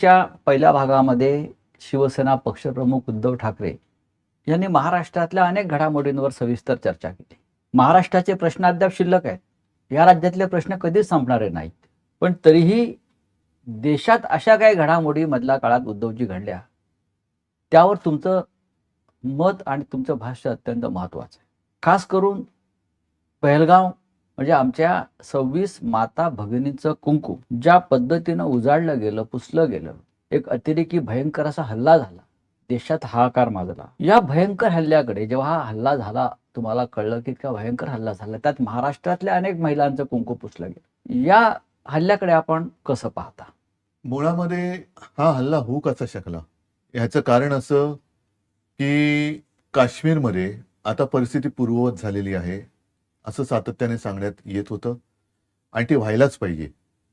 च्या पहिल्या भागामध्ये शिवसेना पक्षप्रमुख उद्धव ठाकरे यांनी महाराष्ट्रातल्या अनेक घडामोडींवर सविस्तर चर्चा केली. महाराष्ट्राचे प्रश्न अद्याप शिल्लक आहेत. या राज्यातले प्रश्न कधीच संपणारे नाहीत. पण तरीही देशात अशा काही घडामोडी मधल्या काळात उद्धवजी घडल्या, त्यावर तुमचं मत आणि तुमचं भाष्य अत्यंत महत्त्वाचं आहे. खास करून पहलगाव म्हणजे आमच्या 26 माता भगिनींचं कुंकू ज्या पद्धतीनं उजाडलं गेलं, पुसलं गेलं, एक अतिरेकी भयंकर असा हल्ला झाला, देशात हाहाकार माजला. या भयंकर हल्ल्याकडे जेव्हा हा हल्ला झाला, तुम्हाला कळलं की इतका भयंकर हल्ला झाला, त्यात महाराष्ट्रातल्या अनेक महिलांचं कुंकू पुसलं गेलं. या हल्ल्याकडे आपण कसं पाहता? मुळामध्ये हा हल्ला होऊ कसा शकला ह्याचं कारण असं की काश्मीरमध्ये आता परिस्थिती पूर्ववत झालेली आहे असं सातत्याने सांगण्यात येत होतं आणि ती व्हायलाच पाहिजे,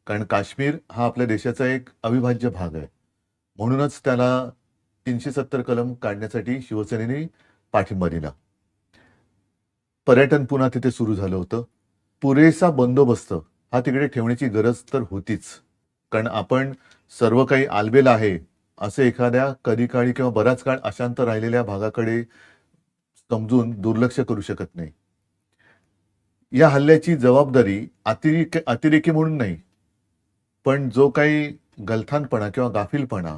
कारण काश्मीर हा आपल्या देशाचा एक अविभाज्य भाग आहे. म्हणूनच त्याला 370 कलम काढण्यासाठी शिवसेनेने पाठिंबा दिला. पर्यटन पुन्हा तिथे सुरू झालं होतं. पुरेसा बंदोबस्त हा तिकडे ठेवण्याची गरज तर होतीच, कारण आपण सर्व काही आलबेल आहे असं एखाद्या कधी काळी किंवा बराच काळ अशांत राहिलेल्या भागाकडे समजून दुर्लक्ष करू शकत नाही. या हल्ल्याची जबाबदारी अतिरेकी म्हणून नाही, पण जो काही गलथानपणा किंवा गाफीलपणा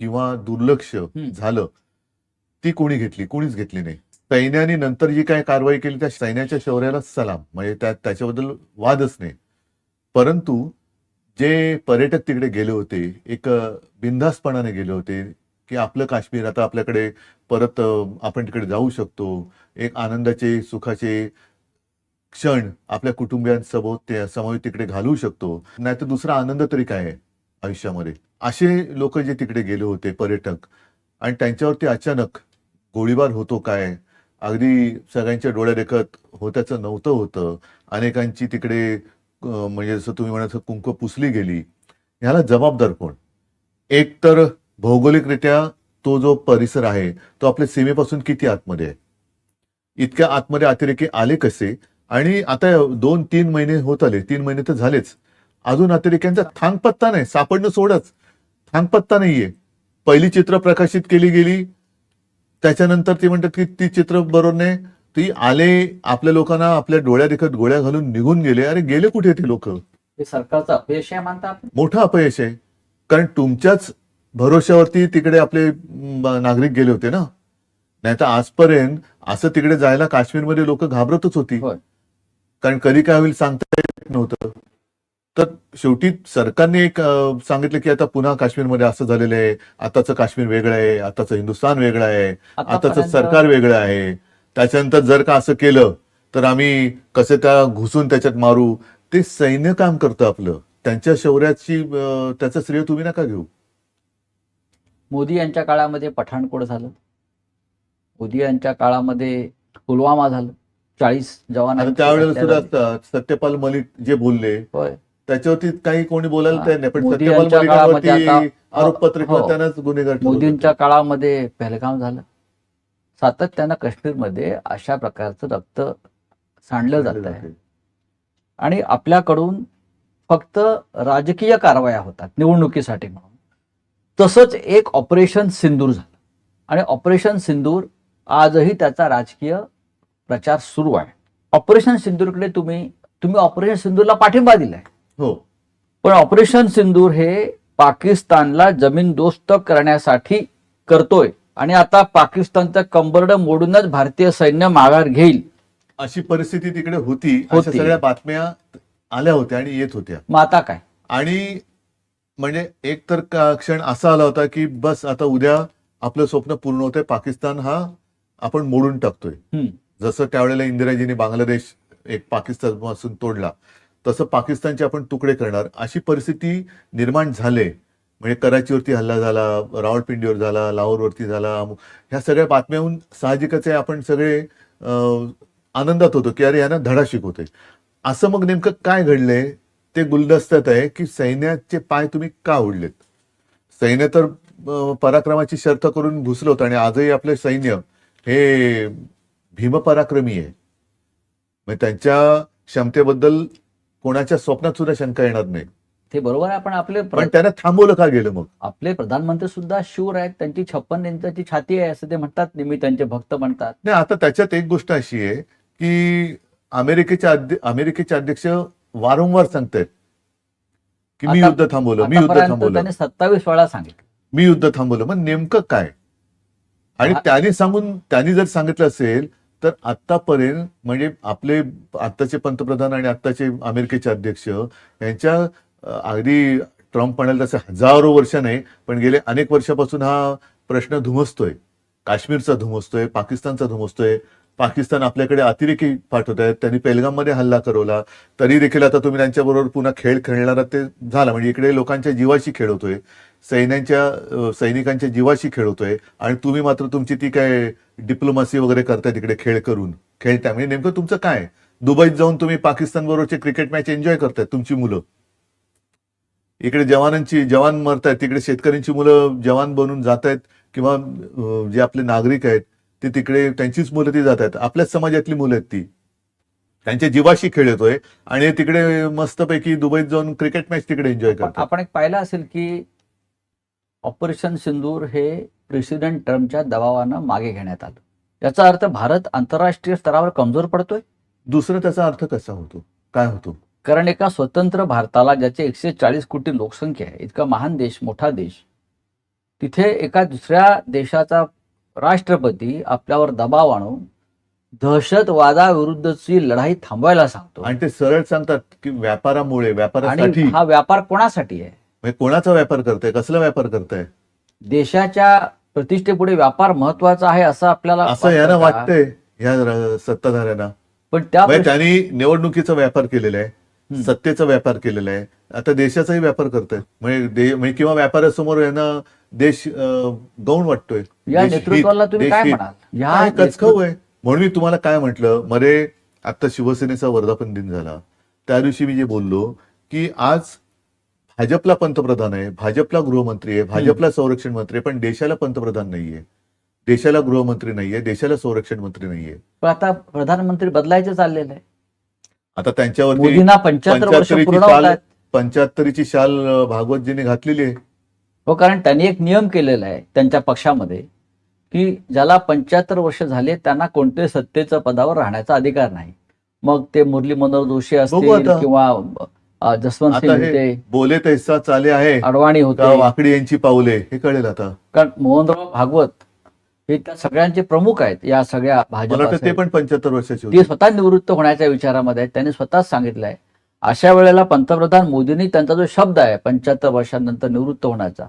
किंवा दुर्लक्ष झालं ती कोणी घेतली? कोणीच घेतली नाही. सैन्याने नंतर जी काय कारवाई केली त्या सैन्याच्या शौर्याला सलाम, म्हणजे त्याच्याबद्दल वादच नाही. परंतु जे पर्यटक तिकडे गेले होते, एक बिनधास्तपणाने गेले होते की आपलं काश्मीर आता आपल्याकडे परत आपण तिकडे जाऊ शकतो, एक आनंदाचे सुखाचे क्षण आपल्या कुटुंबियांसोबत ते समावेश तिकडे घालवू शकतो, नाही तर दुसरा आनंद तरी काय आहे आयुष्यामध्ये. असे लोक जे तिकडे गेले होते पर्यटक, आणि त्यांच्यावरती अचानक गोळीबार होतो काय, अगदी सगळ्यांच्या डोळ्यादेखत होत्याचं नव्हतं होतं. अनेकांची तिकडे म्हणजे जसं तुम्ही म्हणायचं कुंकू पुसली गेली. ह्याला जबाबदार कोण? एक तर भौगोलिकरित्या तो जो परिसर आहे तो आपल्या सीमेपासून किती आतमध्ये आहे, इतक्या आतमध्ये अतिरेकी आले कसे? आणि आता 2-3 महिने होत आले, 3 महिने तर झालेच, अजून अतिरेक्यांचा थांगपत्ता नाही. सापडणं सोडच, थांगपत्ता नाहीये. पहिली चित्र प्रकाशित केली गेली, त्याच्यानंतर ती म्हणतात की ती चित्र बरोबर नाही, ती आले, आपल्या लोकांना आपल्या डोळ्यादेखत गोळ्या घालून निघून गेले. अरे गेले कुठे ते लोक? हे सरकारचं अपयश आहे मानता आपण? मोठं अपयश आहे, कारण तुमच्याच भरोश्यावरती तिकडे आपले नागरिक गेले होते ना. नाही तर आजपर्यंत असं तिकडे जायला काश्मीरमध्ये लोक घाबरतच होती, कारण कधी काय होईल सांगता येत नव्हतं. तर शेवटी सरकारने एक सांगितलं की आता पुन्हा काश्मीरमध्ये असं झालेलं आहे, आताचं काश्मीर वेगळं आहे, आताचं हिंदुस्थान वेगळं आहे, आताचं सरकार वेगळं आहे. त्याच्यानंतर जर का असं केलं तर आम्ही कसे त्या घुसून त्याच्यात मारू. ते सैन्य काम करतं आपलं, त्यांच्या शौर्याची त्याचं श्रेय तुम्ही नका घेऊ. मोदी यांच्या काळामध्ये पठाणकोट झालं, मोदी यांच्या काळामध्ये पुलवामा झालं, 40 जवान. त्यावेळेला सुद्धा सत्यपाल मलिक जे बोलले त्याच्यावरती काही कोणी बोलायला तयार नाही, पण सत्यपाल मलिकांवरती आरोपपत्र त्यांनाच गुन्हेगार. मोदींच्या काळामध्ये पहलगाम झालं. सातत्यानं काश्मीरमध्ये अशा प्रकारचं रक्त सांडलं जात आहे आणि आपल्याकडून फक्त राजकीय कारवाया होतात निवडणुकीसाठी म्हणून. तसंच एक ऑपरेशन सिंदूर झालं आणि ऑपरेशन सिंदूर आजही त्याचा राजकीय प्रचार सुरू आहे. ऑपरेशन सिंदूरकडे तुम्ही ऑपरेशन सिंदूरला पाठिंबा दिलाय, हो, पण ऑपरेशन सिंदूर हे पाकिस्तानला जमीनदोस्त करण्यासाठी करतोय आणि आता पाकिस्तानचं कंबरड मोडूनच भारतीय सैन्य माघार घेईल अशी परिस्थिती तिकडे होती. अशा सगळ्या बातम्या आल्या होत्या आणि येत होत्या. मग आता काय? आणि म्हणजे एक तर क्षण असा आला होता की बस आता उद्या आपलं स्वप्न पूर्ण होतंय, पाकिस्तान हा आपण मोडून टाकतोय. जसं त्यावेळेला इंदिराजींनी बांगलादेश एक पाकिस्तान पासून तोडला, तसं पाकिस्तानचे आपण तुकडे करणार अशी परिस्थिती निर्माण झाले. म्हणजे कराचीवरती हल्ला झाला, रावळपिंडीवर झाला, लाहोरवरती झाला. ह्या सगळ्या बातम्याहून साहजिकच आहे आपण सगळे आनंदात होतो की अरे यांना धडा शिकवतोय. असं मग नेमकं काय घडलंय ते गुलदस्त्यात आहे की सैन्याचे पाय तुम्ही का ओढलेत? सैन्य तर पराक्रमाची शर्थ करून घुसलं होतं आणि आजही आपले सैन्य हे भीमपराक्रमी आहे. म्हणजे त्यांच्या क्षमतेबद्दल कोणाच्या स्वप्नात सुद्धा शंका येणार नाही. ते बरोबर आहे, पण पण त्यांना थांबवलं का गेलं मग? आपले प्रधानमंत्री सुद्धा शूर आहेत, त्यांची 56 इंचाची छाती आहे असं ते म्हणतात, नेहमी त्यांचे भक्त म्हणतात. नाही, आता त्याच्यात एक गोष्ट अशी आहे की अमेरिकेचे अध्यक्ष वारंवार सांगतायत की मी आता- युद्ध थांबवलं, मी युद्ध आतापर्यंत थांबवलं, त्यांनी 27 वेळा सांगितलं. मी युद्ध थांबवलं. मग नेमकं काय? आणि त्यांनी जर सांगितलं असेल तर आतापर्यंत म्हणजे आपले आत्ताचे पंतप्रधान आणि आत्ताचे अमेरिकेचे अध्यक्ष यांच्या अगदी ट्रम्प म्हणाल तसे हजारो वर्ष नाही, पण गेले अनेक वर्षापासून हा प्रश्न धुमसतोय. काश्मीरचा धुमसतोय, पाकिस्तानचा धुमसतोय. पाकिस्तान आपल्याकडे अतिरेकी पाठवत आहेत. त्यांनी पेहलगाममध्ये हल्ला करवला, तरी देखील आता तुम्ही त्यांच्याबरोबर पुन्हा खेळ खेळणारा ते झाला. म्हणजे इकडे लोकांच्या जीवाशी खेळवतोय, सैनिकांच्या जीवाशी खेळवतोय, आणि तुम्ही मात्र तुमची ती काय डिप्लोमसी वगैरे करताय तिकडे खेळ करून खेळताय. म्हणजे नेमकं तुमचं काय? दुबईत जाऊन तुम्ही पाकिस्तान बरोबरचे क्रिकेट मॅच एन्जॉय करतायत तुमची मुलं. इकडे जवान मरतायत, तिकडे शेतकऱ्यांची मुलं जवान बनून जात आहेत, किंवा जे आपले नागरिक आहेत ते तिकडे त्यांचीच मुलं ती जात आहेत. आपल्याच समाजातली मुलं आहेत ती, त्यांच्या जीवाशी खेळतोय, आणि तिकडे मस्तपैकी दुबईत जाऊन क्रिकेट मॅच तिकडे एन्जॉय करतात. आपण एक पाहिलं असेल की ऑपरेशन सिंदूर हे प्रेसिडेंट ट्रम्पच्या दबावानं मागे घेण्यात आलं. याचा अर्थ भारत आंतरराष्ट्रीय स्तरावर कमजोर पडतोय. दुसरं त्याचा अर्थ कसा होतो, काय होतो? कारण एका स्वतंत्र भारताला, ज्याचे 140 कोटी लोकसंख्या आहे, इतका महान देश, मोठा देश, तिथे एका दुसऱ्या देशाचा राष्ट्रपती आपल्यावर दबाव आणून दहशतवादाविरुद्धची लढाई थांबवायला सांगतो. आणि ते सरळ सांगतात की व्यापारासाठी. आणि हा व्यापार कोणासाठी आहे? म्हणजे कोणाचा व्यापार करताय, कसला व्यापार करताय? देशाच्या प्रतिष्ठेपुढे व्यापार महत्वाचा आहे असं आपल्याला असं यांना वाटतं का? वाटतंय या सत्ताधाऱ्यांना. पण त्या म्हणजे त्यांनी निवडणुकीचा व्यापार केलेला आहे, सत्तेचा व्यापार केलेला आहे, आता देशाचाही व्यापार करतायत. म्हणजे किंवा व्यापारासमोर यांना देश गौण वाटतोय. या नेतृत्वाला तुम्ही काय म्हणाल? काय कचकव आहे. म्हणून मी तुम्हाला काय म्हटलं, मध्ये आता शिवसेनेचा वर्धापन दिन झाला, त्या दिवशी मी जे बोललो की आज भाजपला पंतप्रधान आहे, भाजपला गृहमंत्री आहे, भाजपला संरक्षण मंत्री आहे, पण देशाला पंतप्रधान नाहीये, देशाला गृहमंत्री नाहीये, देशाला संरक्षण मंत्री नाहीये. पण आता प्रधानमंत्री बदलायचं चाललेलं आहे. आता त्यांच्यावरती मोदींना 75 वर्ष पूर्ण होत आहेत. 75ची शाल भागवतजींनी घातलेली आहे. हो, कारण त्यांनी एक नियम केलेला आहे त्यांच्या पक्षामध्ये की ज्याला 75 वर्ष झाले त्यांना कोणत्याही सत्तेच्या पदावर राहण्याचा अधिकार नाही. मग ते मुरली मनोहर जोशी असतील आता. किंवा जसवंत आता सिंग हे होते, बोले तैसा चाले आहे, अडवाणी का होते, वाकडी यांची पावले, हे कळेल आता. कारण मोहनराव भागवत हे त्या सगळ्यांचे प्रमुख आहेत या सगळ्या मला भाजप वाटतं ते पण 75 वर्षाचे ते होते. स्वतः निवृत्त होण्याच्या विचारामध्ये आहेत. त्यांनी स्वतःच सांगितलंय. अशा वेळेला पंतप्रधान मोदींनी त्यांचा जो शब्द आहे 75 वर्षांनंतर निवृत्त होण्याचा,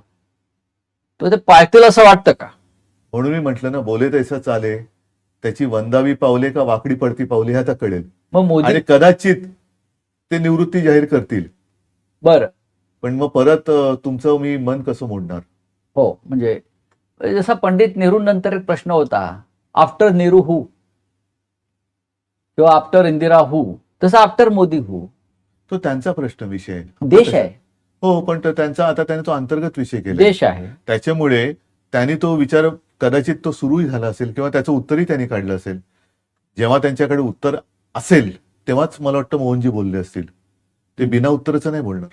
तो ते पाळतील असं वाटतं का? म्हणून मी म्हटलं ना, बोले तैसा चाले, त्याची वंदावी पावले का वाकडी पडती पावले, हे आता कळेल. मग मोदी आणि कदाचित ते निवृत्ती जाहीर करतील, बरं, पण मग परत तुमचं मी मन कसं मोडणार? हो, म्हणजे जसा पंडित नेहरू नंतर एक प्रश्न होता, आफ्टर नेहरू हू, किंवा आफ्टर इंदिरा हू, तसा आफ्टर मोदी हू. तो त्यांचा प्रश्न विषय आहे. देश आहे, हो, पण तो त्यांचा आता त्याने तो अंतर्गत विषय केला. देश आहे. त्याच्यामुळे त्यांनी तो विचार कदाचित तो सुरूही झाला असेल, किंवा त्याचं उत्तरही त्यांनी काढलं असेल. जेव्हा त्यांच्याकडे उत्तर असेल तेव्हाच मला वाटतं मोहनजी बोलले असतील. ते बिना उत्तराचं नाही बोलणार.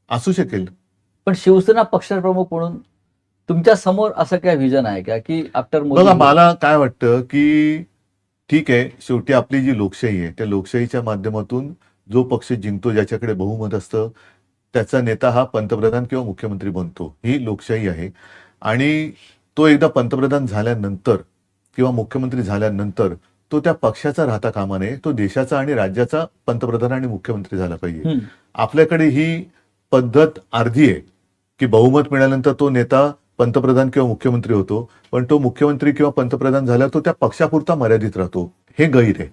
असू शकेल. पण शिवसेना पक्षप्रमुख म्हणून तुमच्या समोर असं काय व्हिजन आहे का की आफ्टर मोदी? बघा, मला काय वाटतं की ठीक आहे, शेवटी आपली जी लोकशाही आहे त्या लोकशाहीच्या माध्यमातून जो पक्ष जिंकतो, ज्याच्याकडे बहुमत असतं, त्याचा नेता हा पंतप्रधान किंवा मुख्यमंत्री बनतो. ही लोकशाही आहे. आणि तो एकदा पंतप्रधान झाल्यानंतर किंवा मुख्यमंत्री झाल्यानंतर तो त्या पक्षाचा राहता कामा नये, तो देशाचा आणि राज्याचा पंतप्रधान आणि मुख्यमंत्री झाला पाहिजे. आपल्याकडे ही पद्धत अर्धी आहे की बहुमत मिळाल्यानंतर तो नेता पंतप्रधान किंवा मुख्यमंत्री होतो, पण तो मुख्यमंत्री किंवा पंतप्रधान झाल्यावर तो त्या पक्षापुरता मर्यादित राहतो. हे गैर आहे.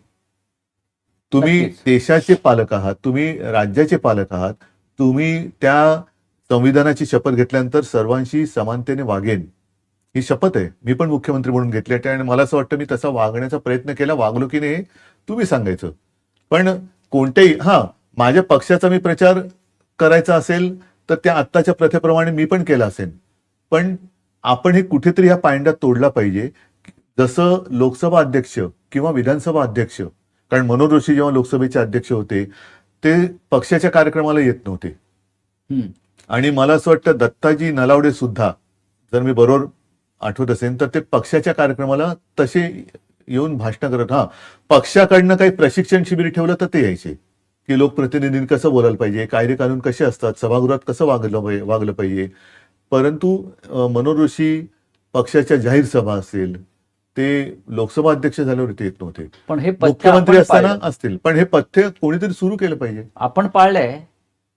तुम्ही नक्कीच. देशाचे पालक आहात, तुम्ही राज्याचे पालक आहात, तुम्ही त्या संविधानाची शपथ घेतल्यानंतर सर्वांशी समानतेने वागेन, ही शपथ आहे. मी पण मुख्यमंत्री म्हणून घेतली आहे आणि मला असं वाटतं मी तसा वागण्याचा प्रयत्न केला. वागलो की नाही तुम्ही सांगायचं. पण कोणत्याही माझ्या पक्षाचा मी प्रचार करायचा असेल तर त्या आत्ताच्या प्रथेप्रमाणे मी पण केला असेल. पण आपण हे कुठेतरी ह्या पायंडा तोडला पाहिजे. जसं लोकसभा अध्यक्ष किंवा विधानसभा अध्यक्ष, कारण मनोहर जोशी जेव्हा लोकसभेचे अध्यक्ष होते ते पक्षाच्या कार्यक्रमाला येत नव्हते, हम्म. आणि मला असं वाटतं दत्ताजी नलावडे सुद्धा, जर मी बरोबर आठवत असेल तर ते पक्षाच्या कार्यक्रमाला तसे येऊन भाषण करत. हा, पक्षाकडनं काही प्रशिक्षण शिबिर ठेवलं तर ते यायचे, की लोकप्रतिनिधींनी कसं बोलायला पाहिजे, कायदे कानून कसे असतात, सभागृहात कसं वागलं पाहिजे. परंतु मनोहर जोशी पक्षाच्या जाहीर सभा असेल, ते लोकसभा अध्यक्ष झाल्यावर ते येत नव्हते. पण हे पथ्य मुख्यमंत्री आपण असताना पाळलंय. असतील, पण हे पथ्य कोणीतरी सुरू केलं पाहिजे. आपण पाळलंय,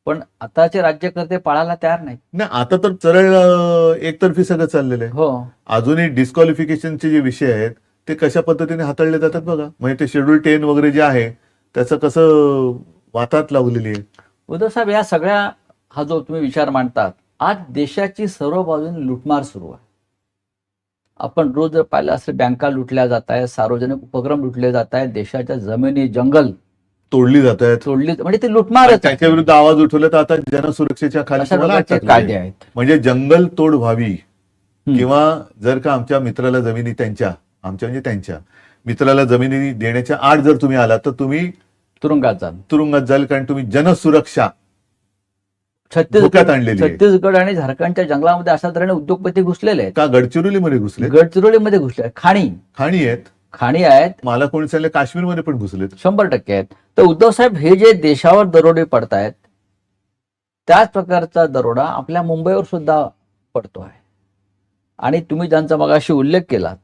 पण आताचे राज्यकर्ते पाळायला तयार नाही. नाही, आता तर सरळ एकतर्फी सगळं चाललेलं आहे. हो, अजूनही डिस्क्वालिफिकेशनचे जे विषय आहेत ते कशा पद्धतीने हाताळले जातात बघा. म्हणजे ते शेड्यूल 10 वगैरे जे आहे त्याचं कसं वातात लावलेली आहे. उद्धव साहेब, या सगळ्या हा जो तुम्ही विचार मांडतात, आज देशाची सर्व बाजूने लुटमार सुरू आहे. आपण रोज जर पाहिलं असेल, बँका लुटल्या जात आहेत, सार्वजनिक उपक्रम लुटले जात आहेत, देशाच्या जमिनी, जंगल तोडली जात आहेत. तोडली, म्हणजे ते लुटमारच आहे. त्याच्या विरुद्ध आवाज उठवला तर आता जनसुरक्षेच्या खाली अशा तुम्हाला प्रकारचे अटक कायदे लागली. आहेत. म्हणजे जंगल तोड व्हावी, हम्म. किंवा जर का आमच्या मित्राला जमिनी आमच्या म्हणजे त्यांच्या मित्राला जमिनी देण्याच्या आड जर तुम्ही आला तर तुम्ही तुरुंगात जाण. तुरुंगात जाल, कारण तुम्ही जनसुरक्षा धोक्यात आणलेली आहे. छत्तीसगड आणि झारखंडच्या जंगलामध्ये अशा तऱ्हेने उद्योगपती घुसलेले आहेत. का गडचिरोलीमध्ये घुसले, गडचिरोलीमध्ये घुसले आहेत. खाणी आहेत. खाणी आहेत, मला कोणी सांगितलं काश्मीरमध्ये पण घुसलेत. 100% आहेत. तर उद्धव साहेब, हे जे देशावर दरोडे पडतायत, त्याच प्रकारचा दरोडा आपल्या मुंबईवर सुद्धा पडतो आहे. आणि तुम्ही ज्यांचा मगाशी उल्लेख केलात,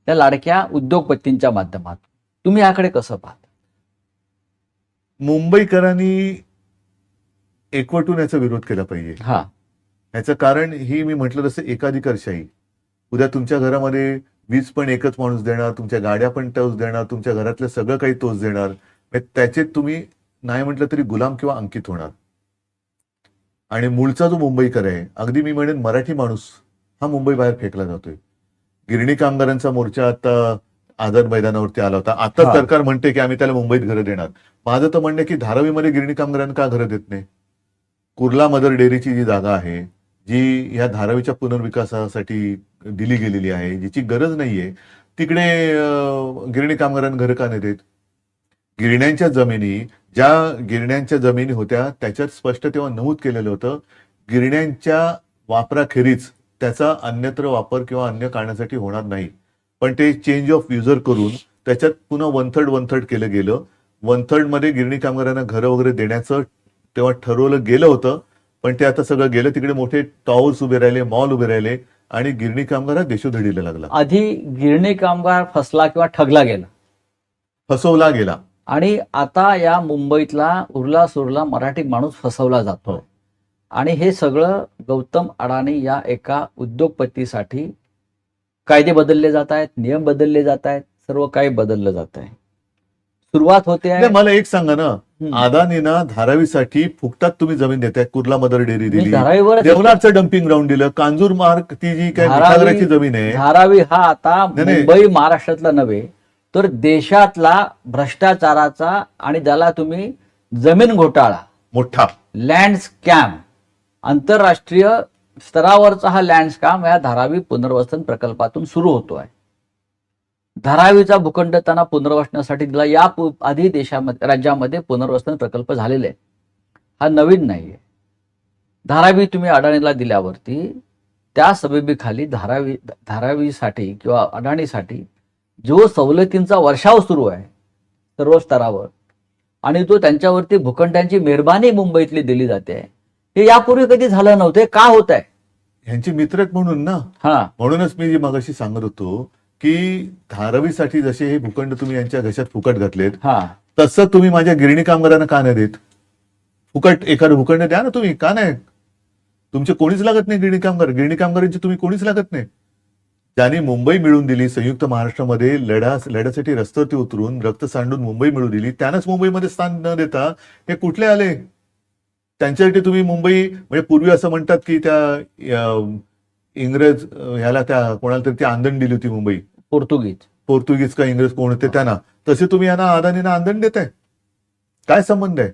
त्या लाडक्या उद्योगपतींच्या माध्यमात तुम्ही याकडे कसं पाहता? मुंबईकरांनी एकवटून याचा विरोध केला पाहिजे. हा, याचं कारण ही मी म्हटलं तसं एकाधिकारशाही. उद्या तुमच्या घरामध्ये वीज पण एकच माणूस देणार, तुमच्या गाड्या पण तोच देणार, तुमच्या घरातलं सगळं काही तोच देणार. त्याचे तुम्ही नाही म्हटलं तरी गुलाम किंवा अंकित होणार. आणि मूळचा जो मुंबईकर आहे, अगदी मी म्हणेन मराठी माणूस, हा मुंबई बाहेर फेकला जातोय. गिरणी कामगारांचा मोर्चा आता आझाद मैदानावरती आला होता. आता हा. सरकार म्हणते की आम्ही त्याला मुंबईत घरं देणार. माझं तर म्हणणं आहे की धारावीमध्ये गिरणी कामगारांना का घरं देत नाही? कुर्ला मदर डेअरीची जी जागा आहे, जी ह्या धारावीच्या पुनर्विकासासाठी दिली गेलेली आहे, जिची गरज नाहीये, तिकडे गिरणी कामगारांना घरं का नाही देत? गिरण्यांच्या जमिनी, ज्या गिरण्यांच्या जमिनी होत्या त्याच्यात स्पष्ट तेव्हा नमूद केलेलं होतं, गिरण्यांच्या वापराखेरीज त्याचा अन्यत्र वापर किंवा अन्य कारणासाठी होणार नाही. पण ते चेंज ऑफ युजर करून त्याच्यात पुन्हा वन थर्ड केलं गेलं. 1/3 मध्ये गिरणी कामगारांना घरं वगैरे देण्याचं तेव्हा ठरवलं गेलं होतं, पण ते आता सगळं गेलं. तिकडे मोठे टॉवर्स उभे राहिले, मॉल उभे राहिले, आणि गिरणी कामगार देशोधडीला लागला, आधी गिरणी कामगार फसला किंवा ठगला गेला, फसवला गेला. आणि आता या मुंबईतला उरला सुरला मराठी माणूस फसवला जातो. हो. आणि हे सगळं गौतम अडाणी या एका उद्योगपतीसाठी कायदे बदलले जात आहेत, नियम बदलले जात आहेत, सर्व काही बदललं जात आहे. सुरुवात होते आहे. नाही, मला एक सांगा ना, हम्म. अदानीना धारावीसाठी फुकटात तुम्ही जमीन देताय. कुर्ला मदर डेअरी मी दिली, धारावीवर देवनाथचं डम्पिंग ग्राउंड दिलं, कांजूर मार्ग ती जी काय मिठागराची जमीन आहे. धारावी हा आता नाही, नाही. मुंबई महाराष्ट्रातला नव्हे तर देशातला भ्रष्टाचाराचा आणि ज्याला तुम्ही जमीन घोटाळा, मोठा लँड स्कॅम, आंतरराष्ट्रीय स्तरावरचा हा लँड स्कॅम या धारावी पुनर्वसन प्रकल्पातून सुरू होतो आहे. धारावीचा भूखंड त्यांना पुनर्वसनासाठी दिला. या आधी देशामध्ये, राज्यामध्ये पुनर्वसन प्रकल्प झालेले आहेत. हा नवीन नाहीये. धारावी तुम्ही अडाणीला दिल्यावरती त्या सबबीखाली धारावीसाठी किंवा अडाणीसाठी जो सवलतींचा वर्षाव सुरू आहे सर्व स्तरावर, आणि तो त्यांच्यावरती भूखंडांची मेहरबानी मुंबईतली दिली जाते, हे यापूर्वी कधी झालं नव्हतं. का होत आहे? ह्यांची मित्र आहेत म्हणून ना. हा, म्हणूनच मी जी मगाशी सांगत होतो की धारावीसाठी जसे हे भूखंड तुम्ही यांच्या घशात फुकट घातलेत, हा, तसं तुम्ही माझ्या गिरणी कामगारांना का नाही देत? फुकट एखादं भूखंड द्या ना तुम्ही, का नाही? तुमचे कोणीच लागत नाही गिरणी कामगारांची तुम्ही कोणीच लागत नाही. ज्यांनी मुंबई मिळवून दिली, संयुक्त महाराष्ट्रामध्ये लढ्यासाठी रस्त्यावरती उतरून रक्त सांडून मुंबई मिळवून दिली, त्यांनाच मुंबईमध्ये स्थान न देता हे कुठले आले? त्यांच्यासाठी तुम्ही मुंबई, म्हणजे पूर्वी असं म्हणतात की त्या इंग्रज ह्याला त्या कोणाला तरी ती आंदण दिली होती मुंबई, पोर्तुगीज का इंग्रज कोण होते त्यांना, तसे तुम्ही यांना अदानींना आंदण देताय. काय संबंध आहे?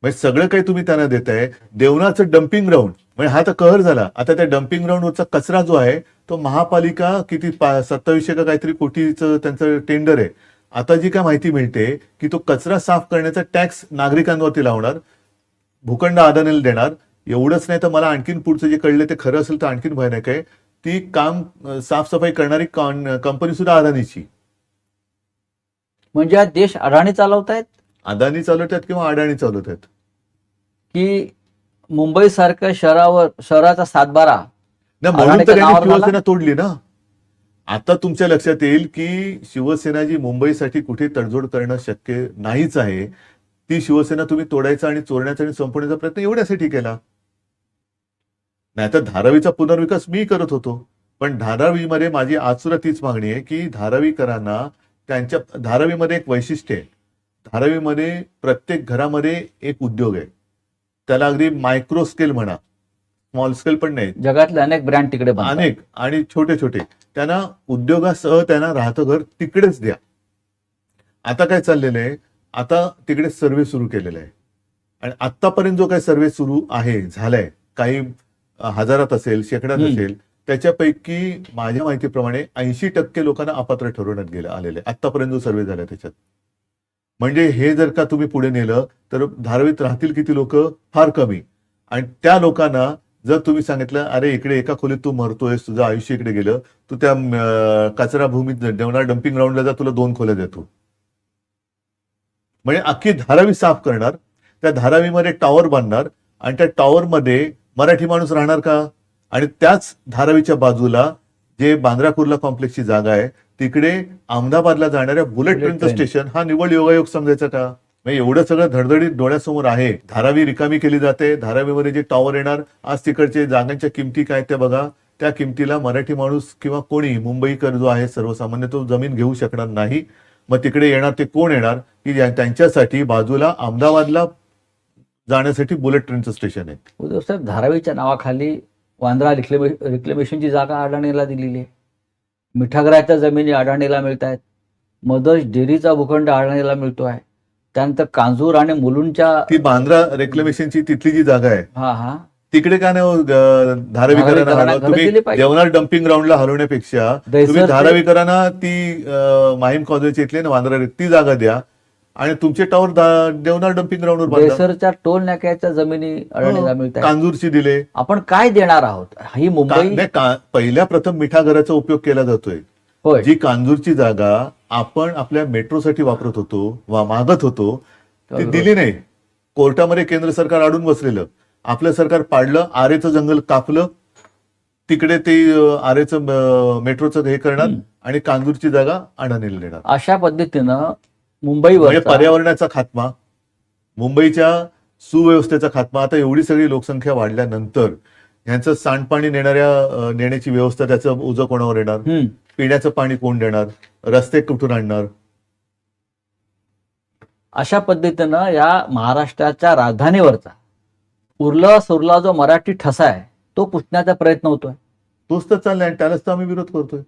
म्हणजे सगळं काही तुम्ही त्यांना देताय. देवनाचं डम्पिंग ग्राउंड, म्हणजे हा तर कहर झाला. आता त्या डम्पिंग ग्राउंडवरचा कचरा जो आहे तो महापालिका किती 2700 का काहीतरी कोटीचं त्यांचं टेंडर आहे. आता जी काय माहिती मिळते की तो कचरा साफ करण्याचा टॅक्स नागरिकांवरती लावणार. भूखंड अदानीला देणार. एवढंच नाही तर मला आणखीन पुढचं जे कळलं ते खरं असेल तर आणखीन भयानक आहे. ती साफसफाई करणारी कंपनी सुद्धा अदानीची. म्हणजे हा देश अडाणी चालवतायत अदानी चालवतात किंवा अडाणी चालवतात. की मुंबई सारख्या शहराचा सातबारा नाही, म्हणून तर अदानीच्या त्यांनी नावावर झाला? शिवसेना तोडली ना. आता तुमच्या लक्षात येईल की शिवसेना जी मुंबईसाठी कुठे तडजोड करणं शक्य नाहीच आहे, ती शिवसेना तुम्ही तोडायचा आणि चोरण्याचा आणि संपवण्याचा प्रयत्न एवढ्यासाठी केला. नाहीतर धारावीचा पुनर्विकास मी करत होतो, पण धारावीमध्ये माझी आज सुद्धा तीच मागणी आहे की धारावीकरांना त्यांच्या धारावीमध्ये एक वैशिष्ट्य आहे. धारावीमध्ये प्रत्येक घरामध्ये एक उद्योग आहे. त्याला अगदी मायक्रो स्केल म्हणा, स्मॉल स्केल पण नाही, जगातले अनेक ब्रँड तिकडे बनतात. अनेक आणि छोटे छोटे. त्यांना उद्योगासह त्यांना राहतं घर तिकडेच द्या. आता काय चाललेलं आहे, आता तिकडे सर्व्हे सुरू केलेला आहे आणि आतापर्यंत जो काही सर्व्हे सुरू आहे झालाय, काही हजारात असेल, शेकड्यात असेल, त्याच्यापैकी माझ्या माहितीप्रमाणे 80% लोकांना अपात्र ठरवण्यात आलेले आतापर्यंत जो सर्व्हे झाला त्याच्यात. म्हणजे हे जर का तुम्ही पुढे नेलं तर धारावीत राहतील किती लोक? फार कमी. आणि त्या लोकांना जर तुम्ही सांगितलं अरे इकडे एका खोलीत तू मरतोयस, तुझं आयुष्य इकडे गेलं, तू त्या कचरा भूमीत जेवणार डम्पिंग ग्राउंडला जा, तुला 2 खोल्या देतो. म्हणजे अख्खी धारावी साफ करणार, त्या धारावीमध्ये टॉवर बांधणार आणि त्या टॉवरमध्ये मराठी माणूस राहणार का? आणि त्याच धारावीच्या बाजूला जे बांद्रा कुर्ला कॉम्प्लेक्सची जागा आहे तिकडे अहमदाबादला जाणाऱ्या बुलेट ट्रेनचं स्टेशन हा निवड योगायोग समजायचा का? म्हणजे एवढं सगळं धडधडीत डोळ्यासमोर आहे. धारावी रिकामी केली जाते. धारावीमध्ये जे टॉवर येणार, आज तिकडचे जागांच्या किमती काय त्या बघा. त्या किमतीला मराठी माणूस किंवा कोणी मुंबईकर जो आहे सर्वसामान्य तो जमीन घेऊ शकणार नाही. मग तिकडे येणार ते कोण येणार की त्यांच्यासाठी बाजूला अहमदाबादला जाण्यासाठी बुलेट ट्रेनचं स्टेशन आहे. उद्धव साहेब, धारावीच्या नावाखाली वांद्रा रिक्लेमेशनची जागा अडाणीला दिलेली आहे. मिठागराच्या जमिनी अडाणीला मिळत आहेत. मदर्स डेअरीचा भूखंड अडाणीला मिळतो आहे. त्यानंतर कांजूर आणि मुलुंडच्या ती बांद्रा रेक्लेमेशनची तिथली जी जागा आहे हा तिकडे का नाही धारावीकरांना हलवा? तुम्ही जेवणार डम्पिंग ग्राउंडला हलवण्यापेक्षा तुम्ही धारावीकरांना ती माहीम कॉलेजची इथली ना वांद्रा ती जागा द्या आणि तुमचे टॉवर देवनार डम्पिंग ग्राउंडवर बांधा. देसरच्या टोल नाक्याच्या जमिनी अडाणीला मिळत आहेत. कांजूरची दिले. आपण काय देणार आहोत? ही मुंबई पहिल्या प्रथम मिठागराचा उपयोग केला जातोय. होय. जी कांजूरची जागा आपण आपल्या मेट्रोसाठी वापरत होतो वा मागत होतो ती दिली नाही. कोर्टामध्ये केंद्र सरकार अडून बसलेलं. आपलं सरकार पाडलं, आरेचं जंगल कापलं, तिकडे ते आरेचं मेट्रोचं हे करणार आणि कांजूरची जागा अडाणीला देणार. अशा पद्धतीनं मुंबईवर म्हणजे पर्यावरणाचा खात्मा, मुंबईच्या सुव्यवस्थेचा खात्मा. आता एवढी सगळी लोकसंख्या वाढल्यानंतर ह्यांचं सांडपाणी नेण्याची व्यवस्था, त्याचं ओझं कोणावर येणार? पिण्याचं पाणी कोण देणार? रस्ते कुठून आणणार? अशा पद्धतीनं या महाराष्ट्राच्या राजधानीवरचा उरला सुरला जो मराठी ठसा आहे तो पुसण्याचा प्रयत्न होतोय. तोच तर चाललाय आणि त्यालाच तर आम्ही विरोध करतोय.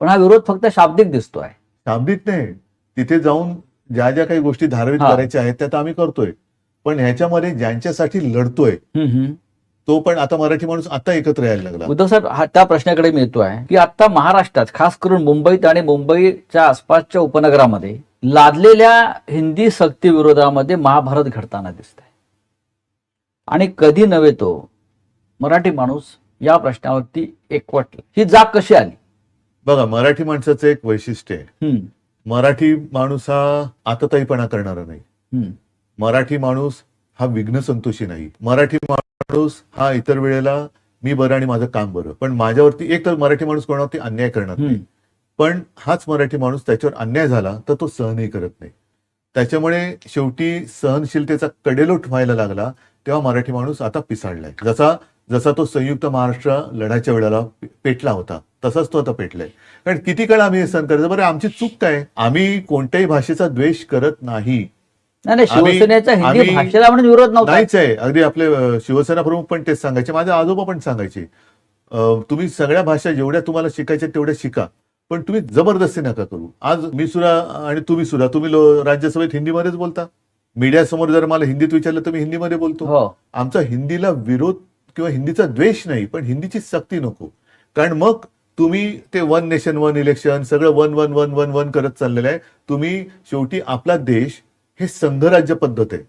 पण हा विरोध फक्त शाब्दिक दिसतोय. शाब्दिक नाही, तिथे जाऊन ज्या ज्या काही गोष्टी धारावीत करायच्या आहेत त्या आम्ही करतोय. पण ह्याच्यामध्ये ज्यांच्यासाठी लढतोय तो पण आता मराठी माणूस आता एकत्र यायला लागला. उद्धव साहेब, हा त्या प्रश्नाकडे मी येतोय की आता महाराष्ट्रात खास करून मुंबईत आणि मुंबईच्या आसपासच्या उपनगरामध्ये लादलेल्या हिंदी सक्ती विरोधामध्ये महाभारत घडताना दिसत आहे. आणि कधी नव्हे तो मराठी माणूस या प्रश्नावरती एकवटला. ही जाग कशी आली? बघा, मराठी माणसाचं एक वैशिष्ट्य आहे. मराठी माणूस हा आतताईपणा करणारा नाही. मराठी माणूस हा विघ्न संतोषी नाही. मराठी माणूस हा इतर वेळेला मी बरं आणि माझं काम बरं, पण माझ्यावरती एक तर मराठी माणूस कोणावरती अन्याय करणार नाही. पण हाच मराठी माणूस त्याच्यावर अन्याय झाला तर तो सहनही करत नाही. त्याच्यामुळे शेवटी सहनशीलतेचा कडेलोट व्हायला लागला तेव्हा मराठी माणूस आता पिसाळलाय. जसा तो संयुक्त महाराष्ट्र लढायच्या वेळेला पेटला होता तसाच तो आता पेटलाय. कारण किती काळ आम्ही हे सहन करायचं? बरं, आमची चूक काय? आम्ही कोणत्याही भाषेचा द्वेष करत नाही. नाही, शिवसेनेचा हिंदी भाषेला म्हणून विरोध नव्हता. नाहीच आहे. अगदी आपले शिवसेना प्रमुख पण तेच सांगायचे, माझे आजोबा पण सांगायचे, तुम्ही सगळ्या भाषा जेवढ्या तुम्हाला शिकायच्या तेवढ्या शिका, पण तुम्ही जबरदस्ती नका करू. आज मी सुद्धा आणि तुम्ही सुद्धा, तुम्ही राज्यसभेत हिंदीमध्येच बोलता. मीडिया समोर जर मला हिंदीत विचारलं तर मी हिंदीमध्ये बोलतो. आमचा हिंदीला विरोध किंवा हिंदीचा द्वेष नाही, पण हिंदीची सक्ती नको. कारण मग तुम्ही ते 1 नेशन 1 इलेक्शन सगळं 1 करत चाललेलं आहे. तुम्ही शेवटी आपला देश हे संघराज्य पद्धत आहे.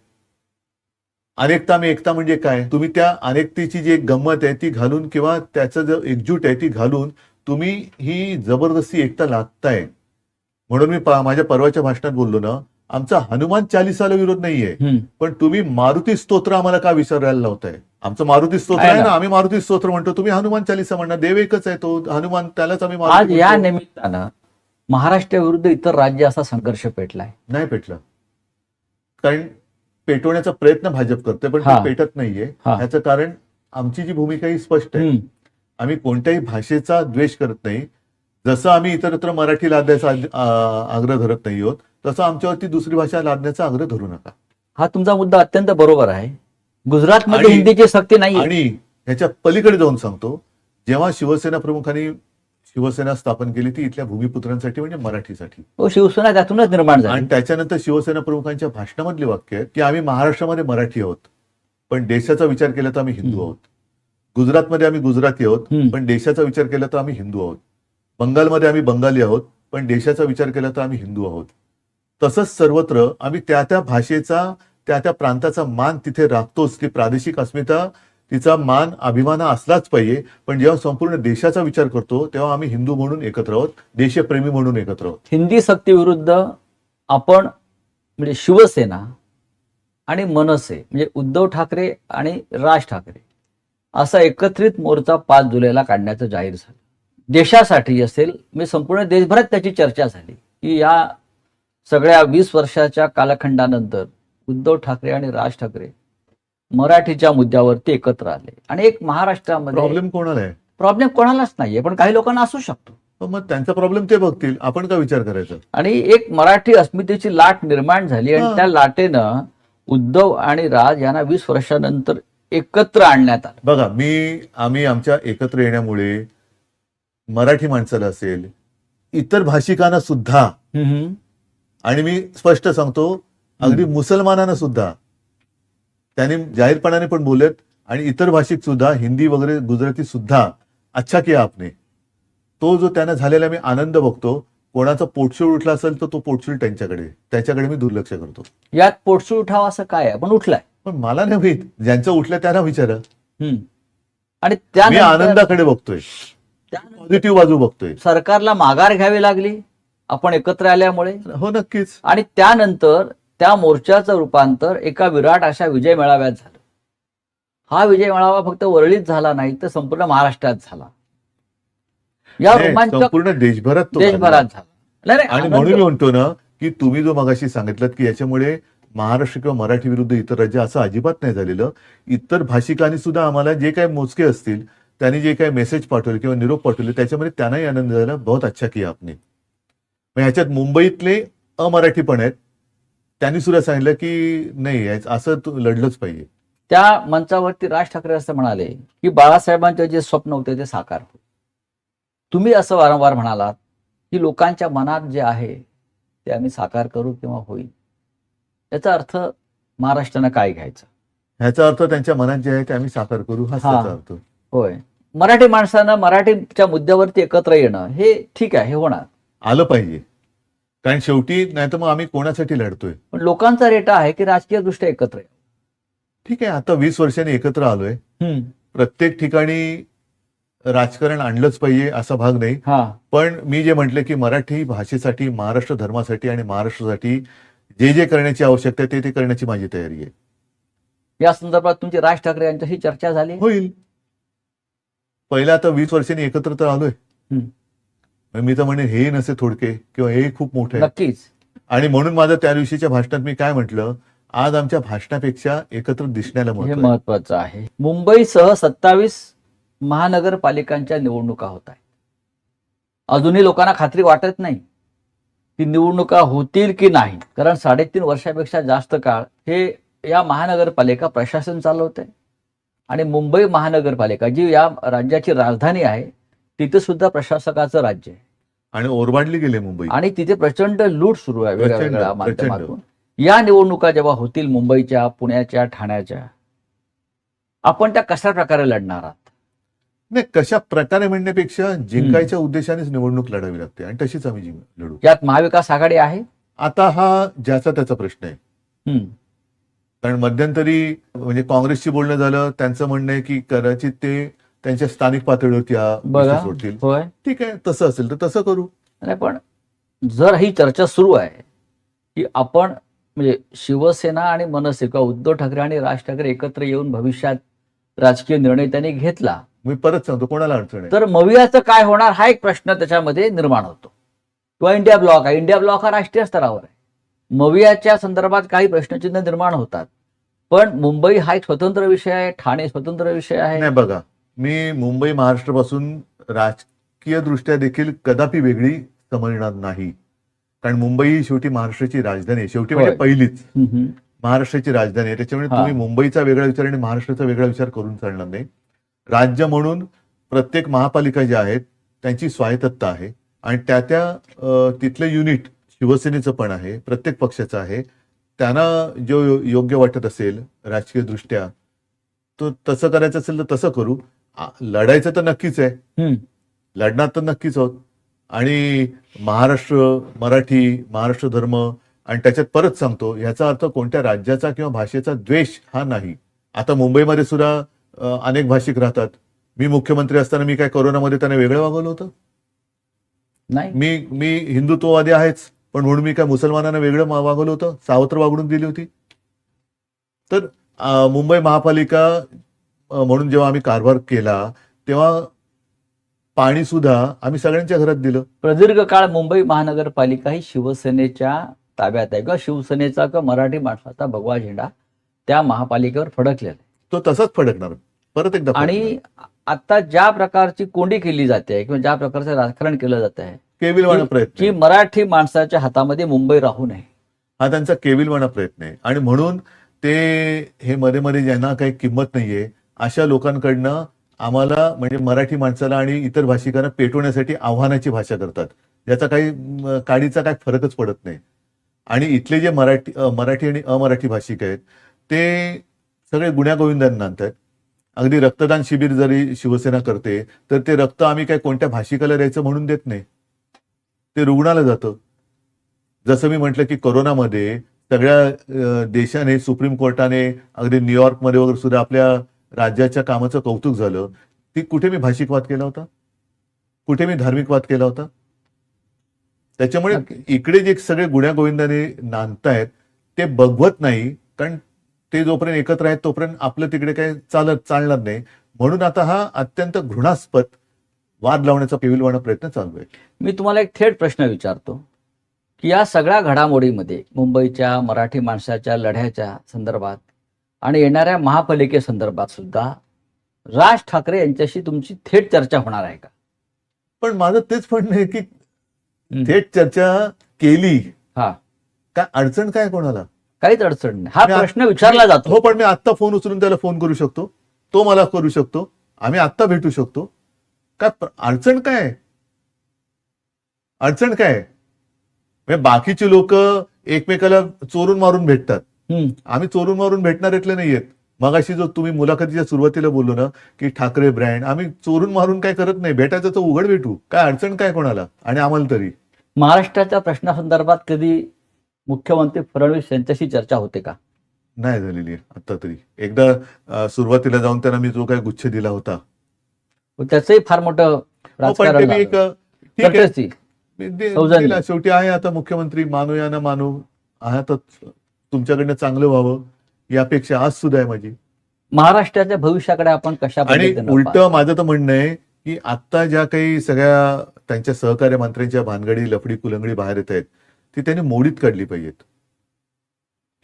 अनेकता में एकता म्हणजे काय? तुम्ही त्या अनेकतेची जी एक गंमत आहे ती घालून किंवा त्याचं जो एकजूट आहे ती घालून तुम्ही ही जबरदस्ती एकता लादताय. म्हणून मी माझ्या परवाच्या भाषणात बोललो ना, आमचा हनुमान चालिसाला विरोध नाहीये, हम्म. पण तुम्ही मारुती स्तोत्र आम्हाला का विसरायला लावताय? आमचं मारुती स्तोत्र आहे आहे ना. ना, आम्ही मारुती स्तोत्र म्हणतो, तुम्ही हनुमान चालिसा म्हणणार. देव एकच आहे तो हनुमान, त्यालाच आम्ही आज मारुती या म्हणतो. निमित्तानं महाराष्ट्राविरुद्ध इतर राज्य असा संघर्ष पेटलाय. नाही पेटलं, कारण पेटवण्याचा प्रयत्न भाजप करते पण हा. ते पेटत नाहीये. हा. याचं कारण आमची जी भूमिका ही स्पष्ट आहे. हम्म. आम्ही कोणत्याही भाषेचा द्वेष करत नाही. जसं आम्ही इतरत्र मराठी लादण्याचा आग्रह धरत नाही आहोत, तसं आमच्यावरती दुसरी भाषा लादण्याचा आग्रह धरू नका. हा तुमचा मुद्दा अत्यंत बरोबर आहे. गुजरातमध्ये आणि- हिंदीची सक्ती नाही. आणि ह्याच्या पलीकडे जाऊन सांगतो, जेव्हा शिवसेना प्रमुखांनी शिवसेना स्थापन केली ती इथल्या भूमिपुत्रांसाठी म्हणजे मराठीसाठी, हो, शिवसेना त्यातूनच निर्माण झाली. आणि त्याच्यानंतर शिवसेना प्रमुखांच्या भाषणामधली वाक्य आहेत की आम्ही महाराष्ट्रामध्ये मराठी आहोत, पण देशाचा विचार केला तर आम्ही हिंदू आहोत. गुजरातमध्ये आम्ही गुजराती आहोत, हम्म. पण देशाचा विचार केला तर आम्ही हिंदू आहोत. बंगालमध्ये आम्ही बंगाली आहोत, पण देशाचा विचार केला तर आम्ही हिंदू आहोत. तसंच सर्वत्र आम्ही त्या त्या भाषेचा, त्या त्या प्रांताचा मान तिथे राखतोच. ती प्रादेशिक अस्मिता, तिचा मान, अभिमान हा असलाच पाहिजे. पण जेव्हा संपूर्ण देशाचा विचार करतो तेव्हा आम्ही हिंदू म्हणून एकत्र आहोत, देशप्रेमी म्हणून एकत्र आहोत. हिंदी सक्तीविरुद्ध आपण म्हणजे शिवसेना आणि मनसे म्हणजे उद्धव ठाकरे आणि राज ठाकरे असा एकत्रित मोर्चा 5 जुलैला काढण्याचं जाहीर झालं. देशासाठी असेल, म्हणजे संपूर्ण देशभरात त्याची चर्चा झाली की या सगळ्या 20 वर्षाच्या कालखंडानंतर उद्धव ठाकरे आणि राज ठाकरे मराठीच्या मुद्द्यावरती एकत्र आले. आणि एक महाराष्ट्रामध्ये प्रॉब्लेम कोणाला आहे? प्रॉब्लेम कोणालाच नाहीये, पण काही लोकांना असू शकतो. मग त्यांचा प्रॉब्लेम ते बघतील, आपण का विचार करायचा? आणि एक मराठी अस्मितेची लाट निर्माण झाली आणि हा. त्या लाटेनं उद्धव आणि राज यांना 20 वर्षानंतर एकत्र आणण्यात आलं. बघा, आम्ही आमच्या एकत्र येण्यामुळे मराठी माणसाला असेल, इतर भाषिकांना सुद्धा, आणि मी स्पष्ट सांगतो अगदी मुसलमानांना सुद्धा, त्यांनी जाहीरपणाने पण बोलत, आणि इतर भाषिक सुद्धा, हिंदी वगैरे गुजराती सुद्धा, अच्छा किया आपने. तो जो त्यांना झालेला मी आनंद बघतो. कोणाचा पोटशूळ उठला असेल तर तो पोटशूळ त्याच्याकडे मी दुर्लक्ष करतो. यात पोटसूळ उठावा असं काय आहे? पण उठलाय. पण मला नाही माहित, ज्यांचं उठलं त्यांना विचारा. आणि मी त्यानंतर आनंदाकडे बघतोय, पॉझिटिव्ह बाजू बघतोय. सरकारला माघार घ्यावी लागली आपण एकत्र आल्यामुळे. हो, नक्कीच. आणि त्यानंतर त्या मोर्चाचं रूपांतर एका विराट अशा विजय मेळाव्यात झालं. हा विजय मेळावा फक्त वरळीत झाला नाही तर संपूर्ण महाराष्ट्रात झाला. या नाही, रोमांचक संपूर्ण देशभरात तो देशभरात झाला. झाला. नाही, नाही, आणि आनंद- म्हणून मी म्हणतो ना की तुम्ही जो मगाशी सांगितलं की याच्यामुळे महाराष्ट्र किंवा मराठी विरुद्ध इतर राज्य, असं अजिबात नाही झालेलं. इतर भाषिकांनी सुद्धा आम्हाला जे काही मोजके असतील त्यांनी जे काही मेसेज पाठवले किंवा निरोप पाठवले त्याच्यामध्ये त्यांनाही आनंद झाला. बहुत अच्छा किया आपने. मग ह्याच्यात मुंबईतले अमराठी पण आहेत, त्यांनी सुद्धा सांगितलं की नाही, असं लढलंच पाहिजे. त्या मंचावरती राज ठाकरे असं म्हणाले की बाळासाहेबांचे जे स्वप्न होते ते साकार होते. तुम्ही असं वारंवार म्हणालात की लोकांच्या मनात जे आहे ते आम्ही साकार करू किंवा होईल. याचा अर्थ महाराष्ट्रानं काय घ्यायचं? ह्याचा अर्थ त्यांच्या मनात जे आहे ते आम्ही साकार करू, हाच हा. त्याचा अर्थ. होय, मराठी माणसानं मराठीच्या मुद्द्यावरती एकत्र येणं हे ठीक आहे, हे होणार. आलं पाहिजे, कारण शेवटी नाही तर मग आम्ही कोणासाठी लढतोय? पण लोकांचा रेटा आहे की राजकीय दृष्ट्या एकत्र आहे. ठीक आहे, आता 20 वर्षांनी एकत्र आलोय. प्रत्येक ठिकाणी राजकारण आणलंच पाहिजे असा भाग नाही. हा. पण मी जे म्हटलं की मराठी भाषेसाठी, महाराष्ट्र धर्मासाठी आणि महाराष्ट्रासाठी जे जे करण्याची आवश्यकता आहे ते करण्याची माझी तयारी आहे. या संदर्भात तुमची राज ठाकरे यांच्याशी चर्चा झाली? होईल. पहिल्या आता 20 वर्षांनी एकत्र तर आलोय. मी तर म्हणेन हे नसे थोडके किंवा हे खूप मोठे आहे. नक्कीच. आणि आणि म्हणून माझं त्या दिवशीच्या भाषणात मी काय म्हटलं, आज आमच्या भाषणापेक्षा एकत्र दिसण्याला हे महत्त्व आहे. महत्वाचं आहे. मुंबईसह 27 महानगरपालिकांच्या निवडणुका होत आहेत. अजूनही लोकांना खात्री वाटत नाही की निवडणुका होतील की नाही, कारण 3.5 वर्षापेक्षा जास्त काळ हे या महानगरपालिका प्रशासन चालवते. आणि मुंबई महानगरपालिका जी या राज्याची राजधानी आहे तिथे सुद्धा प्रशासकाचं राज्य आहे. आणि ओरबाडली गेले मुंबई. आणि तिथे प्रचंड लूट सुरू आहे प्रचंड, वेगवेगळ्या प्रचंड. माध्यमातून. या निवडणुका जेव्हा होतील मुंबईच्या, पुण्याच्या, ठाण्याच्या, आपण त्या कशा प्रकारे लढणार आहात? नाही, कशा प्रकारे म्हणण्यापेक्षा जिंकायच्या उद्देशानेच निवडणूक लढावी लागते आणि तशीच आम्ही लढू. यात महाविकास आघाडी आहे. आता हा ज्याचा त्याचा प्रश्न आहे. कारण मध्यंतरी म्हणजे काँग्रेसशी बोलणं झालं, त्यांचं म्हणणं आहे की कदाचित ते त्यांच्या स्थानिक पातळीवरती हा बघा विषय सोडतील. होय. ठीक आहे, तसं असेल तर तसं करू. नाही पण जर ही चर्चा सुरू आहे की आपण म्हणजे शिवसेना आणि मनसे किंवा उद्धव ठाकरे आणि राज ठाकरे एकत्र येऊन भविष्यात राजकीय निर्णय त्यांनी घेतला मी परत सांगतो, कोणाला अडचण आहे? तर मवियाचं काय होणार हा एक प्रश्न त्याच्यामध्ये निर्माण होतो. किंवा इंडिया ब्लॉक आहे, इंडिया ब्लॉक हा राष्ट्रीय स्तरावर आहे. मवियाच्या संदर्भात काही प्रश्नचिन्ह निर्माण होतात, पण मुंबई हा एक स्वतंत्र विषय आहे, ठाणे स्वतंत्र विषय आहे. नाही बघा, मी मुंबई महाराष्ट्रापासून राजकीय दृष्ट्या देखील कदापि वेगळी समजणार नाही. कारण मुंबई ही शेवटी महाराष्ट्राची राजधानी आहे, शेवटी म्हणजे होय. पहिलीच हम्म. महाराष्ट्राची राजधानी आहे. त्याच्यामुळे हा. तुम्ही मुंबईचा वेगळा विचार आणि महाराष्ट्राचा वेगळा विचार करून चालणार नाही. राज्य म्हणून प्रत्येक महापालिका ज्या आहेत त्यांची स्वायत्तता आहे आणि त्या तिथलं युनिट शिवसेनेचं पण आहे, प्रत्येक पक्षाचं आहे. त्यांना जो योग्य वाटत असेल राजकीय दृष्ट्या तो तसं करायचं असेल तर तसं करू. लढायचं तर नक्कीच आहे, हम्म. लढणार तर नक्कीच आहोत. आणि महाराष्ट्र, मराठी, महाराष्ट्र धर्म आणि त्याच्यात परत सांगतो, याचा अर्थ कोणत्या राज्याचा किंवा भाषेचा द्वेष हा नाही. आता मुंबईमध्ये सुद्धा अनेक भाषिक राहतात. मी मुख्यमंत्री असताना मी काय कोरोनामध्ये त्यांना वेगळं वागवलं होतं? नाही. मी हिंदुत्ववादी आहेच, पण म्हणून मी काय मुसलमानांना वेगळं वागवलं होतं? सावत्र वागणूक दिली होती? तर मुंबई महापालिका म्हणून जेव्हा आम्ही कारभार केला तेव्हा पाणी सुद्धा आम्ही सगळ्यांच्या घरात दिलं. प्रदीर्घ काळ मुंबई महानगरपालिका ही शिवसेनेच्या ताब्यात आहे किंवा शिवसेनेचा किंवा मराठी माणसाचा भगवा झेंडा त्या महापालिकेवर फडकलेला आहे. तो तसाच फडकणार परत एकदा. आणि आता ज्या प्रकारची कोंडी केली जाते किंवा ज्या प्रकारचं राजकारण केलं जात आहे केविलवाणा प्रयत्न की आहे. मराठी माणसाच्या हातामध्ये मुंबई राहू नये, हा त्यांचा केविलवाणा प्रयत्न आहे. आणि म्हणून ते हे मध्ये मध्ये ज्यांना काही किंमत नाहीये अशा लोकांकडनं आम्हाला म्हणजे मराठी माणसाला आणि इतर भाषिकांना पेटवण्यासाठी आव्हानाची भाषा करतात, ज्याचा काही काडीचा काही फरकच पडत नाही. आणि इथले जे मराठी आणि अमराठी भाषिक आहेत ते सगळे गुण्यागोविंदांना आणतात. अगदी रक्तदान शिबिर जरी शिवसेना करते तर ते रक्त आम्ही काय कोणत्या भाषिकाला द्यायचं म्हणून देत नाही, ते रुग्णाला जातं. जसं मी म्हटलं की कोरोनामध्ये सगळ्या देशाने, सुप्रीम कोर्टाने, अगदी न्यूयॉर्कमध्ये वगैरे सुद्धा आपल्या राज्याच्या कामाचं कौतुक झालं. ती कुठे मी भाषिकवाद केला होता? कुठे मी धार्मिकवाद केला होता? त्याच्यामुळे इकडे जे सगळे गुण्यागोविंदाने नांदतायत ते बघवत नाही, कारण ते जोपर्यंत एकत्र आहेत तोपर्यंत आपलं तिकडे काही चालणार नाही. म्हणून आता हा अत्यंत घृणास्पद वाद लावण्याचा केविलवाणा प्रयत्न चालू आहे. मी तुम्हाला एक थेट प्रश्न विचारतो की या सगळ्या घडामोडीमध्ये मुंबईच्या मराठी माणसाच्या लढ्याच्या संदर्भात आणि येणाऱ्या महापालिकेसंदर्भात सुद्धा राज ठाकरे यांच्याशी तुमची थेट चर्चा होणार आहे का? पण माझं तेच म्हणणं आहे की थेट चर्चा केली हा, काय अडचण काय कोणाला? काहीच अडचण नाही. हा प्रश्न विचारला जातो. हो, पण मी आत्ता फोन उचलून त्याला फोन करू शकतो, तो मला करू शकतो, आम्ही आत्ता भेटू शकतो. काय अडचण काय? अडचण काय? बाकीची लोक एकमेकाला चोरून मारून भेटतात, आम्ही चोरून मारून भेटणाऱ्यातले नाहीयेत. मगाशी जो तुम्ही मुलाखतीच्या सुरुवातीला बोललो ना की ठाकरे ब्रँड, आम्ही चोरून मारून काय करत नाही, भेटायचं तर उघड भेटू. काय अडचण काय कोणाला? आणि आम्हाला तरी महाराष्ट्राच्या प्रश्नासंदर्भात कधी मुख्यमंत्री फडणवीस यांच्याशी चर्चा होते का? नाही झालेली आहे आता तरी. एकदा सुरुवातीला जाऊन त्यांना मी जो काय गुच्छ दिला होता त्याचंही फार मोठं राजकारण मी एक झालं. ठीक आहे करतेच ती. सौजन्य. दिला. शेवटी आहे आता मुख्यमंत्री, मानू या ना मानू, आहातच, तुमच्याकडनं चांगलं व्हावं ही अपेक्षा आज सुद्धा आहे माझी. महाराष्ट्राच्या भविष्याकडे आपण कशा आणि पद्धतीनं उलट पाहतो? माझं तर म्हणणं आहे की आता ज्या काही सगळ्या त्यांच्या सहकार्य मंत्र्यांच्या भानगडी, लफडी कुलंगडी बाहेर येत आहेत ती त्यांनी मोडीत काढली पाहिजेत.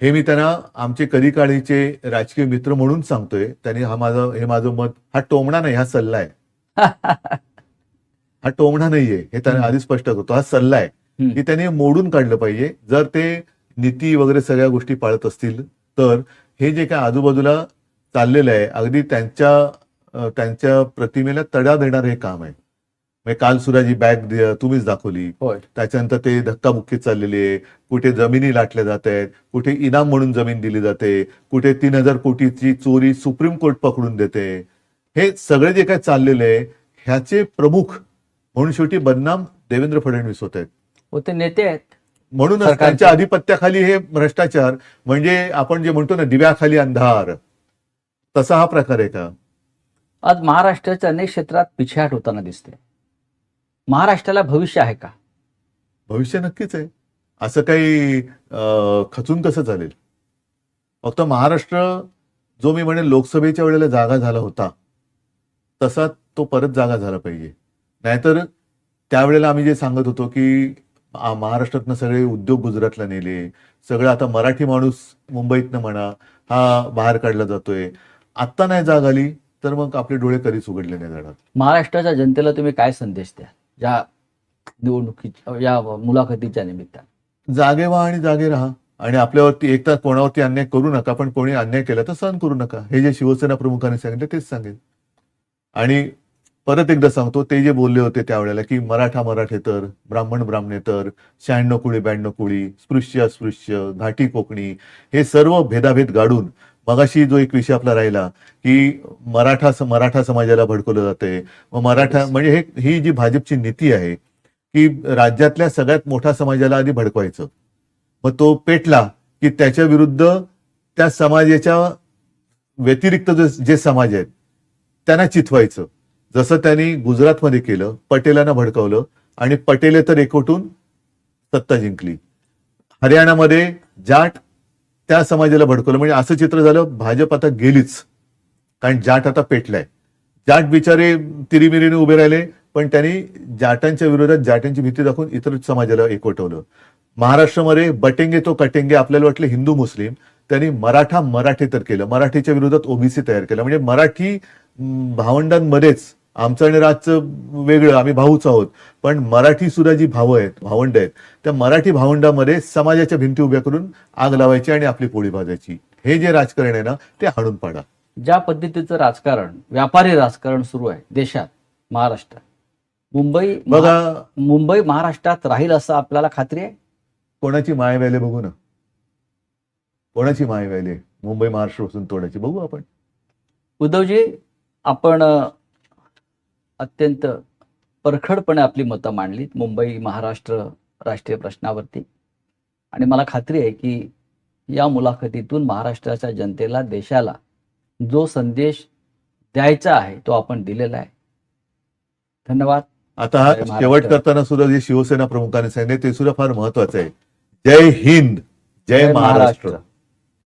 हे मी त्यांना आमचे कधी काळीचे राजकीय मित्र म्हणून सांगतोय. त्यांनी हे माझं मत, हा टोमणा नाही, हा सल्ला आहे. हा टोमणा नाहीये, हे त्यांनी आधी स्पष्ट करतो, हा सल्ला आहे की त्यांनी मोडून काढलं पाहिजे. जर ते नीती वगैरे सगळ्या गोष्टी पाळत असतील तर हे जे काय आजूबाजूला चाललेलं आहे अगदी त्यांच्या प्रतिमेला तडा देणार हे काम आहे. काल सुद्धा जी बॅग तुम्हीच दाखवली, त्याच्यानंतर ते धक्काबुक्की चाललेली आहे. कुठे जमिनी लाटल्या जात आहेत, कुठे इनाम म्हणून जमीन दिली जाते, कुठे 3,000 कोटीची चोरी सुप्रीम कोर्ट पकडून देते. हे सगळे जे काय चाललेलं आहे ह्याचे प्रमुख म्हणून शेवटी बदनाम देवेंद्र फडणवीस होत आहेत. ते नेते आहेत. म्हणूनच सरकारचे- त्यांच्या आधिपत्याखाली हे भ्रष्टाचार, म्हणजे आपण जे म्हणतो ना दिव्याखाली अंधार, तसा हा प्रकार आहे का? आज महाराष्ट्राच्या अनेक क्षेत्रात पिछेहाट होताना दिसते. महाराष्ट्राला भविष्य आहे का? भविष्य नक्कीच आहे. असं काही खचून कसं चालेल? फक्त महाराष्ट्र जो मी म्हणेन लोकसभेच्या वेळेला जागा झाला होता तसा तो परत जागा झाला पाहिजे. नाहीतर त्यावेळेला आम्ही जे सांगत होतो की महाराष्ट्रातनं सगळे उद्योग गुजरातला नेले, सगळं आता मराठी माणूस मुंबईतनं म्हणा हा बाहेर काढला जातोय, आत्ता नाही जाग आली तर मग आपले डोळे कधीच उघडले नाही जाणार. महाराष्ट्राच्या जनतेला तुम्ही काय संदेश द्या या निवडणुकीच्या या मुलाखतीच्या निमित्तानं? जागे व्हा आणि जागे राहा, आणि आपल्यावरती एकतर कोणावरती अन्याय करू नका, पण कोणी अन्याय केला तर सहन करू नका. हे जे शिवसेना प्रमुखांनी सांगितलं तेच सांगेल. आणि परत एकदा सांगतो, ते जे बोलले होते त्यावेळेला की मराठा मराठेतर, ब्राह्मण ब्राह्मणेतर, 96 कुळी 92 कुळी, स्पृश्य अस्पृश्य, घाटी कोकणी, हे सर्व भेदाभेद गाडून मगाशी जो एक विषय आपला राहिला की मराठा समाजाला भडकवलं जातंय. मग मराठा म्हणजे ही जी भाजपची नीती आहे की राज्यातल्या सगळ्यात मोठ्या समाजाला आधी भडकवायचं, मग तो पेटला की त्याच्या विरुद्ध त्या समाजाच्या व्यतिरिक्त जे समाज आहेत त्यांना चिथवायचं. जसं त्यांनी गुजरातमध्ये केलं, पटेलांना भडकवलं आणि पटेले तर एकवटून सत्ता जिंकली. हरियाणामध्ये जाट त्या समाजाला भडकवलं, म्हणजे असं चित्र झालं भाजप आता गेलीच, कारण जाट आता पेटलाय. जाट बिचारे तिरीमिरीने उभे राहिले, पण त्यांनी जाटांच्या विरोधात जाटांची भीती दाखवून इतर समाजाला एकवटवलं. महाराष्ट्रामध्ये बटेंगे तो कटेंगे, आपल्याला वाटलं हिंदू मुस्लिम, त्यांनी मराठा मराठेतर केलं, मराठीच्या विरोधात ओबीसी तयार केलं. म्हणजे मराठी भावंडांमध्येच आमचं आणि राजचं वेगळं, आम्ही भाऊच आहोत, पण मराठी सुद्धा जी भावंड आहेत त्या मराठी भावंडामध्ये समाजाच्या भिंती उभ्या करून आग लावायची आणि आपली पोळी भाजायची. हे जे राजकारण आहे ना ते हाणून पाडा. ज्या पद्धतीचं राजकारण, व्यापारी राजकारण सुरू आहे देशात, महाराष्ट्रात, मुंबई महाराष्ट्रात राहील असं आपल्याला खात्री आहे? कोणाची माय व्हायले बघू ना, कोणाची माय व्हायले मुंबई महाराष्ट्रापासून तोडायची बघू आपण. उद्धवजी, आपण अत्यंत परखडपणे आपली मतं मांडलीत मुंबई महाराष्ट्र राष्ट्रीय प्रश्नावरती, आणि मला खात्री आहे की या मुलाखतीतून महाराष्ट्राच्या जनतेला, देशाला जो संदेश द्यायचा आहे तो आपण दिलेला आहे. धन्यवाद. आता हा जय महाराष्ट्र. शेवट करताना सुद्धा जे शिवसेना प्रमुखांनी सांगितले ते सुद्धा फार महत्वाचं आहे. जय हिंद, जय महाराष्ट्र.